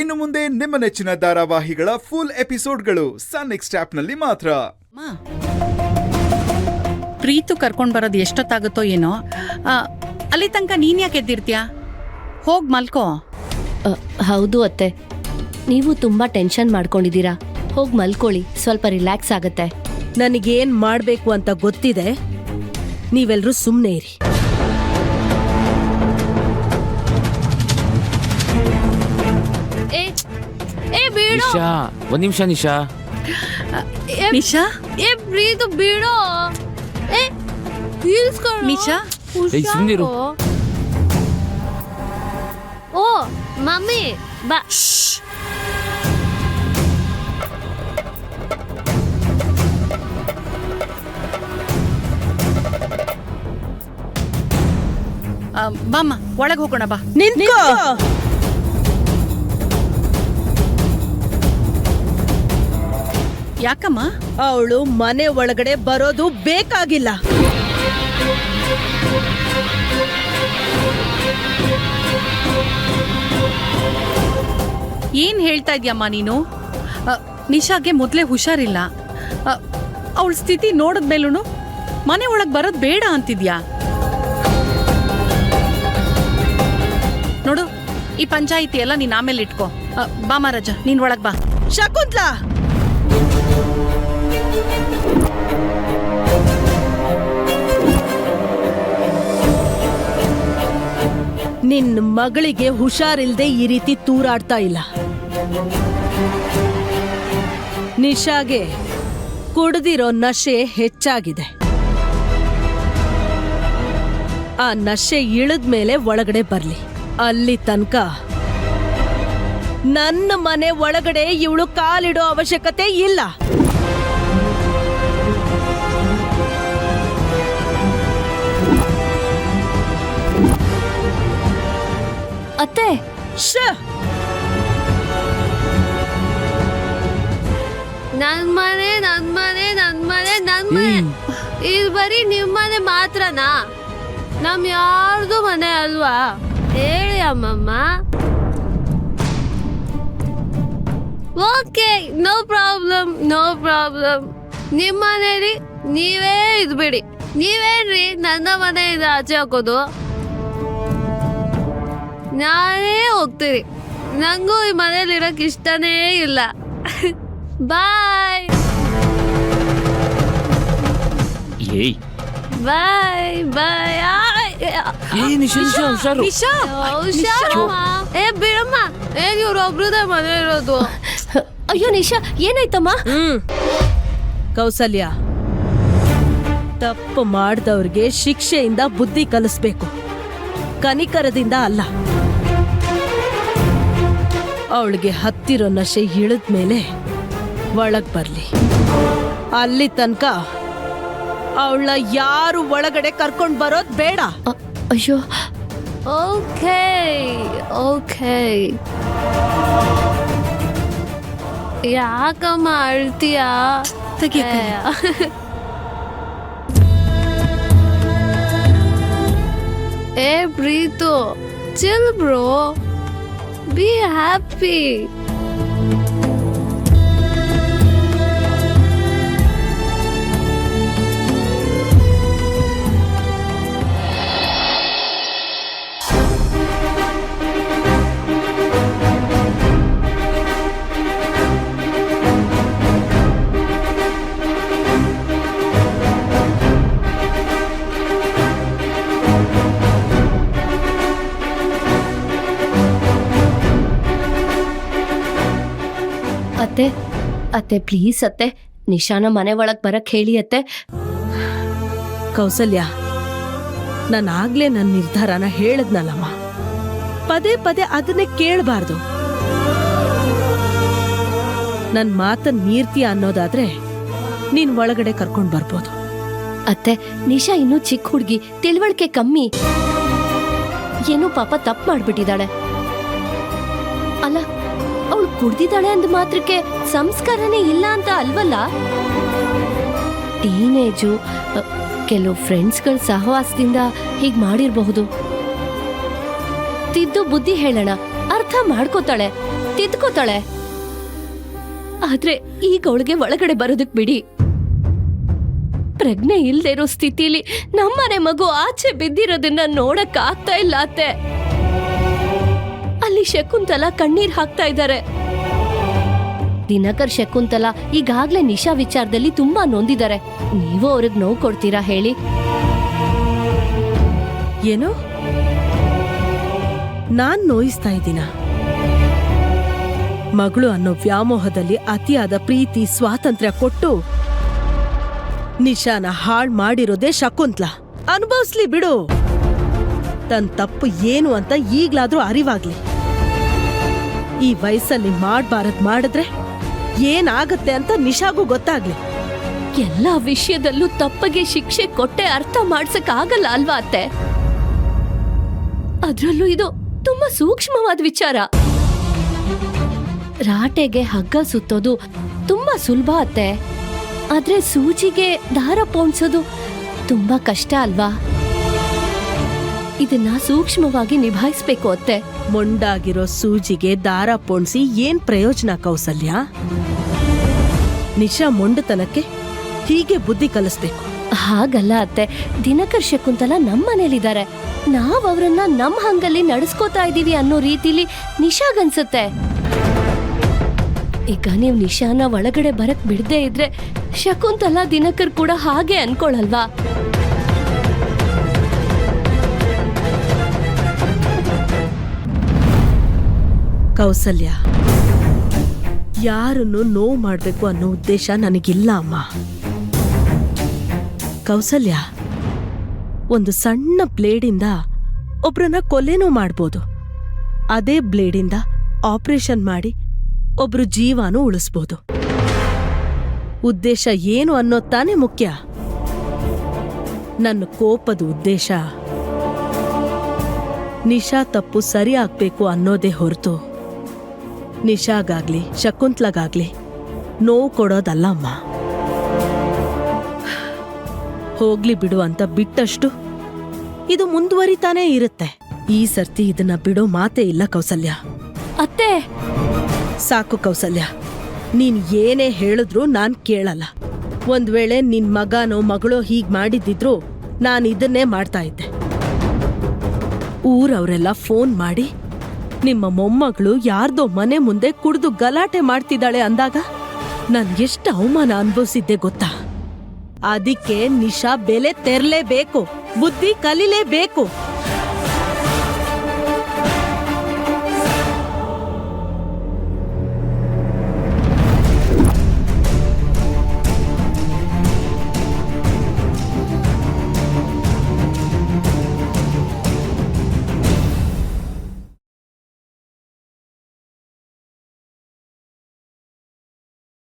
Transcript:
ಇನ್ನು ಮುಂದೆ ನಿಮ್ಮ ನೆಚ್ಚಿನ ಧಾರಾವಾಹಿಗಳ ಫುಲ್ ಎಪಿಸೋಡ್ಗಳು ಸನ್ ನೆಕ್ಸ್ಟ್ ಆಪ್ನಲ್ಲಿ ಮಾತ್ರ. ಪ್ರೀತು ಕರ್ಕೊಂಡ್ ಬರೋದು ಎಷ್ಟೊತ್ತಾಗುತ್ತೋ ಏನೋ. ಅಲ್ಲಿ ತನಕ ನೀನ್ ಯಾಕೆ ಎದ್ದಿರ್ತೀಯ? ಹೋಗ್ ಮಲ್ಕೋ. ಹೌದು ಅತ್ತೆ, ನೀವು ತುಂಬಾ ಟೆನ್ಷನ್ ಮಾಡ್ಕೊಂಡಿದ್ದೀರಾ. ಹೋಗ್ ಮಲ್ಕೊಳ್ಳಿ, ಸ್ವಲ್ಪ ರಿಲ್ಯಾಕ್ಸ್ ಆಗತ್ತೆ. ನನಗೇನ್ ಮಾಡ್ಬೇಕು ಅಂತ ಗೊತ್ತಿದೆ, ನೀವೆಲ್ರೂ ಸುಮ್ನೆ ಇರಿ. ನಿಶಾ, ಒಂದ್ ನಿಮಿಷ ನಿಶಾ. ನಿಶಾ, ಪ್ರೀತು ಬಿಡೋ. ನಿಶಾ, ಸುಮ್ನಿರು. ಓ ಮಮ್ಮಿ ಬಾ. ಬಾಮ್ಮ ಒಳಗ್ ಹೋಗೋಣ ಬಾ. ನಿಂತ್ಕೋ. ಯಾಕಮ್ಮ? ಅವಳು ಮನೆ ಒಳಗಡೆ ಬರೋದು ಬೇಕಾಗಿಲ್ಲ. ಏನ್ ಹೇಳ್ತಾ ಇದ್ಯಮ್ಮ ನೀನು? ನಿಶಾಗೆ ಮೊದ್ಲೇ ಹುಷಾರಿಲ್ಲ. ಅವಳ ಸ್ಥಿತಿ ನೋಡಿದ್ಮೇಲೂ ಮನೆ ಒಳಗ್ ಬರೋದ್ ಬೇಡ ಅಂತಿದ್ಯಾ? ನೋಡು, ಈ ಪಂಚಾಯಿತಿ ಎಲ್ಲ ನೀನ್ ಆಮೇಲೆ ಇಟ್ಕೋ. ಬಾಮ ರಜಾ, ನೀನ್ ಒಳಗ್ ಬಾ. ಶಕುಂತ್ಲಾ, ನಿನ್ನ ಮಗಳಿಗೆ ಹುಷಾರಿಲ್ದೆ ಈ ರೀತಿ ತೂರಾಡ್ತಾ ಇಲ್ಲ. ನಿಶಾಗೆ ಕುಡ್ದಿರೋ ನಶೆ ಹೆಚ್ಚಾಗಿದೆ. ಆ ನಶೆ ಇಳಿದ್ಮೇಲೆ ಒಳಗಡೆ ಬರ್ಲಿ. ಅಲ್ಲಿ ತನಕ ನನ್ನ ಮನೆ ಒಳಗಡೆ ಇವಳು ಕಾಲಿಡೋ ಅವಶ್ಯಕತೆ ಇಲ್ಲ. ಅತ್ತೆ, ನನ್ ಮನೆ ಇದು ಬರೀ ನಿಮ್ಮನೆ ಮಾತ್ರನಾ? ನಮ್ ಯಾರ್ದು ಮನೆ ಅಲ್ವಾ? ಹೇಳಿ ಅಮ್ಮಮ್ಮ. Okay, no problem. ನಿಮ್ಮನೇಲಿ ನೀವೇ ಇದ್ಬಿಡಿ. ನೀವೇನ್ರಿ ನನ್ನ ಮನೆಯಿಂದ ಆಚೆ ಹಾಕೋದು? ನಾನೇ ಹೋಗ್ತೀನಿ. ನಂಗೂ ಈ ಮನೇಲಿ ಇರಕ್ ಇಷ್ಟನೇ ಇಲ್ಲ. ಬಾಯ್ ಬಾಯ್ ಬಾಯ್. ಬಿಡಮ್ಮ, ಏನ್ ಇವ್ರು ಒಬ್ರದೇ ಮನೆ ಇರೋದು? ಅಯ್ಯೋ ನಿಶಾ, ಏನಾಯ್ತಮ್ಮ? ಕೌಸಲ್ಯ, ತಪ್ಪು ಮಾಡಿದವ್ರಿಗೆ ಶಿಕ್ಷೆಯಿಂದ ಬುದ್ಧಿ ಕಲಿಸ್ಬೇಕು, ಕನಿಕರದಿಂದ ಅಲ್ಲ. ಅವಳಿಗೆ ಹತ್ತಿರೋ ನಶೆ ಇಳಿದ್ಮೇಲೆ ಒಳಗ್ ಬರ್ಲಿ. ಅಲ್ಲಿ ತನಕ ಅವಳ ಯಾರು ಒಳಗಡೆ ಕರ್ಕೊಂಡ್ ಬರೋದ್ ಬೇಡ. ಅಯ್ಯೋ, ಓಕೆ. ಯಾಕಮ್ಮ ಅಳ್ತೀಯಾ? ಏ Preethu, chill bro, be happy. ಅತ್ತೆ ಪ್ಲೀಸ್ ಅತ್ತೆ, ನಿಶಾನ ಮನೆ ಒಳಗ್ ಬರಕ್ ಹೇಳಿ ಅತ್ತೆ. ಕೌಸಲ್ಯ, ನಾನಾಗ್ಲೇ ನನ್ನ ನಿರ್ಧಾರನ ಹೇಳದ್ನಲ್ಲಮ್ಮ. ಪದೇ ಪದೇ ಅದನ್ನೇ ಕೇಳಬಾರ್ದು. ನನ್ ಮಾತನ್ ಮೀರ್ತೀಯ ಅನ್ನೋದಾದ್ರೆ ನೀನ್ ಒಳಗಡೆ ಕರ್ಕೊಂಡ್ ಬರ್ಬೋದು. ಅತ್ತೆ, ನಿಶಾ ಇನ್ನೂ ಚಿಕ್ಕ ಹುಡುಗಿ, ತಿಳುವಳಿಕೆ ಕಮ್ಮಿ. ಏನೋ ಪಾಪ ತಪ್ಪು ಮಾಡ್ಬಿಟ್ಟಿದ್ದಾಳೆ. ಅಲ್ಲ, ಅವಳು ಕುಡ್ದಿದ್ದಾಳೆ ಅಂದ ಮಾತ್ರಕ್ಕೆ ಸಂಸ್ಕಾರನೇ ಇಲ್ಲ ಅಂತ ಅಲ್ವಲ್ಲ? ಟೀನೇಜು, ಕೆಲವು ಫ್ರೆಂಡ್ಸ್ಗಳ ಸಹವಾಸದಿಂದ ಹೀಗ್ ಮಾಡಿರಬಹುದು. ತಿದ್ದು ಬುದ್ಧಿ ಹೇಳೋಣ, ಅರ್ಥ ಮಾಡ್ಕೋತಾಳೆ. ತಿದ್ಕೋತಾಳೆ. ಆದ್ರೆ ಈಗ ಅವಳಿಗೆ ಒಳಗಡೆ ಬರೋದಕ್ ಬಿಡಿ. ಪ್ರಜ್ಞೆ ಇಲ್ದೇ ಇರೋ ಸ್ಥಿತಿಲಿ ನಮ್ಮನೆ ಮಗು ಆಚೆ ಬಿದ್ದಿರೋದನ್ನ ನೋಡಕ್ ಆಗ್ತಾ ಇಲ್ಲ ಅತ್ತೆ. ಅಲ್ಲಿ ಶಕುಂತಲ ಕಣ್ಣೀರ್ ಹಾಕ್ತಾ ಇದ್ದಾರೆ. ದಿನಕರ್ ಶಕುಂತಲ ಈಗಾಗ್ಲೇ ನಿಶಾ ವಿಚಾರದಲ್ಲಿ ತುಂಬಾ ನೊಂದಿದ್ದಾರೆ. ನೀವು ಅವ್ರಿಗೆ ನೋವು ಕೊಡ್ತೀರಾ ಹೇಳಿ? ಏನೋ ನಾನ್ ನೋಯಿಸ್ತಾ ಇದ್ದೀನ? ಮಗಳು ಅನ್ನೋ ವ್ಯಾಮೋಹದಲ್ಲಿ ಅತಿಯಾದ ಪ್ರೀತಿ ಸ್ವಾತಂತ್ರ್ಯ ಕೊಟ್ಟು ನಿಶಾನ ಹಾಳ್ ಮಾಡಿರೋದೇ ಶಕುಂತ್ಲ. ಅನುಭವಿಸ್ಲಿ ಬಿಡು. ತನ್ ತಪ್ಪು ಏನು ಅಂತ ಈಗ್ಲಾದ್ರೂ ಅರಿವಾಗ್ಲಿ. ಈ ವಯಸ್ಸಲ್ಲಿ ಮಾಡ್ಬಾರದ್ ಮಾಡಿದ್ರೆ ಏನಾಗತ್ತೆ ಅಂತ ನಿಶಾಗೂ ಗೊತ್ತಾಗ್ಲಿ. ಎಲ್ಲಾ ವಿಷಯದಲ್ಲೂ ತಪ್ಪಗೆ ಶಿಕ್ಷೆ ಕೊಟ್ಟೆ ಅರ್ಥ ಮಾಡ್ಸಕ್ ಆಗಲ್ಲ ಅಲ್ವಾ ಅತ್ತೆ? ಅದ್ರಲ್ಲೂ ಇದು ತುಂಬಾ ಸೂಕ್ಷ್ಮವಾದ ವಿಚಾರ. ರಾಟೆಗೆ ಹಗ್ಗ ಸುತ್ತೋದು ತುಂಬಾ ಸುಲಭ ಅತ್ತೆ, ಆದ್ರೆ ಸೂಜಿಗೆ ದಾರ ಪೋಣಿಸೋದು ತುಂಬಾ ಕಷ್ಟ ಅಲ್ವಾ? ಇದನ್ನ ಸೂಕ್ಷ್ಮವಾಗಿ ನಿಭಾಯಿಸ್ಬೇಕು ಅತ್ತೆ. ಮೊಂಡಾಗಿರೋ ಸೂಜಿಗೆ ದಾರ ಪೋಣಿಸಿ ಏನ್ ಪ್ರಯೋಜನ ಕೌಸಲ್ಯ? ನಿಶಾ ಮೊಂಡತನಕ್ಕೆ ಹೀಗೆ ಬುದ್ಧಿ ಕಲಿಸ್ಬೇಕು. ಹಾಗಲ್ಲ ಅತ್ತೆ, ದಿನಕರ್ ಶಕುಂತಲ ನಮ್ಮನೇಲಿದ್ದಾರೆ. ನಾವ್ ಅವ್ರನ್ನ ನಮ್ ಹಂಗಲ್ಲಿ ನಡೆಸ್ಕೋತಾ ಇದೀವಿ ಅನ್ನೋ ರೀತಿಲಿ ನಿಶಾಗನ್ಸುತ್ತೆ. ಈಗ ನೀವ್ ನಿಶಾನ ಒಳಗಡೆ ಬರಕ್ ಬಿಡದೇ ಇದ್ರೆ ಶಕುಂತಲ ದಿನಕರ್ ಕೂಡ ಹಾಗೆ ಅನ್ಕೊಳಲ್ವಾ? ಕೌಸಲ್ಯ, ಯಾರನ್ನು ನೋವು ಮಾಡ್ಬೇಕು ಅನ್ನೋ ಉದ್ದೇಶ ನನಗಿಲ್ಲ ಅಮ್ಮ. ಕೌಸಲ್ಯ, ಒಂದು ಸಣ್ಣ ಬ್ಲೇಡಿಂದ ಒಬ್ರನ್ನ ಕೊಲೆನೂ ಮಾಡ್ಬೋದು. ಅದೇ ಬ್ಲೇಡಿಂದ ಆಪರೇಷನ್ ಮಾಡಿ ಒಬ್ರು ಜೀವನೂ ಉಳಿಸ್ಬೋದು. ಉದ್ದೇಶ ಏನು ಅನ್ನೋದು ತಾನೇ ಮುಖ್ಯ. ನನ್ನ ಕೋಪದ ಉದ್ದೇಶ ನಿಶಾ ತಪ್ಪು ಸರಿ ಆಗ್ಬೇಕು ಅನ್ನೋದೇ ಹೊರತು ನಿಶಾಗಾಗ್ಲಿ ಶಕುಂತ್ಲಗಾಗ್ಲಿ ನೋವು ಕೊಡೋದಲ್ಲ ಅಮ್ಮ. ಹೋಗ್ಲಿ ಬಿಡು ಅಂತ ಬಿಟ್ಟಷ್ಟು ಇದು ಮುಂದುವರಿತಾನೇ ಇರುತ್ತೆ. ಈ ಸರ್ತಿ ಇದನ್ನ ಬಿಡೋ ಮಾತೇ ಇಲ್ಲ ಕೌಸಲ್ಯ. ಅತ್ತೆ, ಸಾಕು ಕೌಸಲ್ಯ, ನೀನ್ ಏನೇ ಹೇಳಿದ್ರೂ ನಾನ್ ಕೇಳಲ್ಲ. ಒಂದ್ ವೇಳೆ ನಿನ್ ಮಗನೋ ಮಗಳೋ ಹೀಗ್ ಮಾಡಿದ್ದಿದ್ರು ನಾನ್ ಇದನ್ನೇ ಮಾಡ್ತಾ ಇದ್ದೆ. ಊರವರೆಲ್ಲ ಫೋನ್ ಮಾಡಿ ನಿಮ್ಮ ಮೊಮ್ಮಗಳು ಯಾರ್ದೋ ಮನೆ ಮುಂದೆ ಕುಡ್ದು ಗಲಾಟೆ ಮಾಡ್ತಿದ್ದಾಳೆ ಅಂದಾಗ ನಾನ್ ಎಷ್ಟು ಅವಮಾನ ಅನ್ಭವಿಸಿದ್ದೆ ಗೊತ್ತಾ? ಅದಕ್ಕೆ ನಿಶಾ ಬೆಲೆ ತೆರಲೇಬೇಕು, ಬುದ್ಧಿ ಕಲಿಲೇಬೇಕು.